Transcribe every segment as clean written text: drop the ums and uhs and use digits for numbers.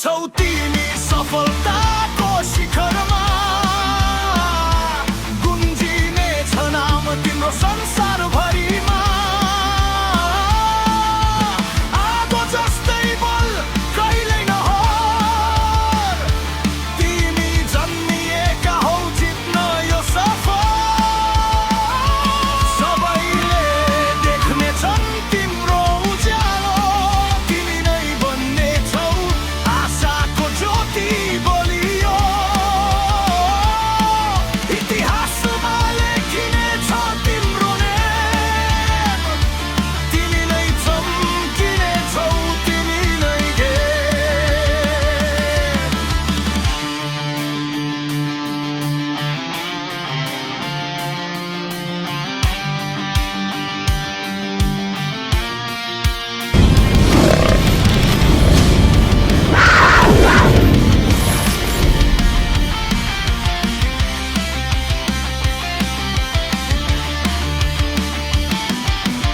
उभिनेछौ तिमी सफलताको शिखरमा गुन्जिनेछ नाम तिम्रो संसारभरिमा आगो जस्तै बल कहिल्यै नहर तिमी जन्मिएका हौ जित्न यो सफर सबैले देख्नेछन् तिम्रो उज्यालो तिमी नै बन्नेछौ आशाको ज्योति बलियो इतिहासमा लेखिनेछ तिम्रो नाम तिमी नै चम्किनेछौ तिमी नै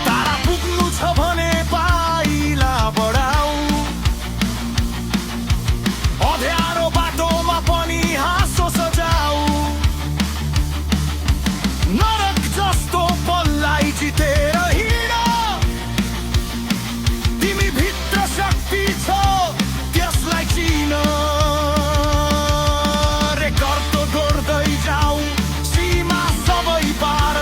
तारा पुग्नु छ भने पाइला बढाऊ अँध्यारो बाटोमा पनि हाँसो सजाऊ नरक जस्तो पललाई जितेर हिँड तिमी भित्र शक्ति छ त्यसलाई चिन रे गर्दो दोर्दै जाऊ सीमा सबै पार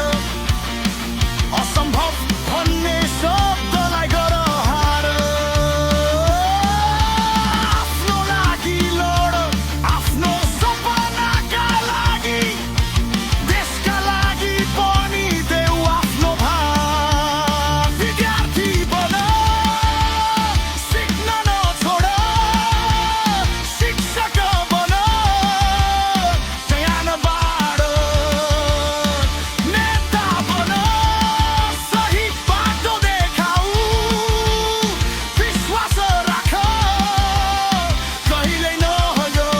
असम्भव भन्ने शब्दलाई गर हार आफ्नो लागि लड आफ्नो सपनाका लागि देशका लागि पनि देऊ आफ्नो भाग विद्यार्थी बन सिक्न नछोड शिक्षक बन ज्ञान बाँड नेता बन सही बाटो देखाऊ विश्वास राख कहिल्यै नहजाऊ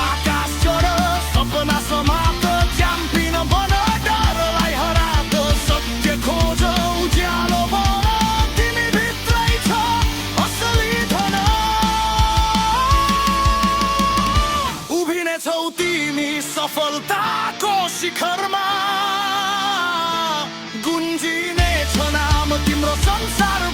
आकाश चढ सपना समात च्याम्पियन बन डरलाई हरात सत्य खोज उज्यालो बन तिमी भित्रै छ असली धन उभिनेछौ तिमी सफलताको शिखरमा गुन्जिनेछ नाम तिम्रो संसार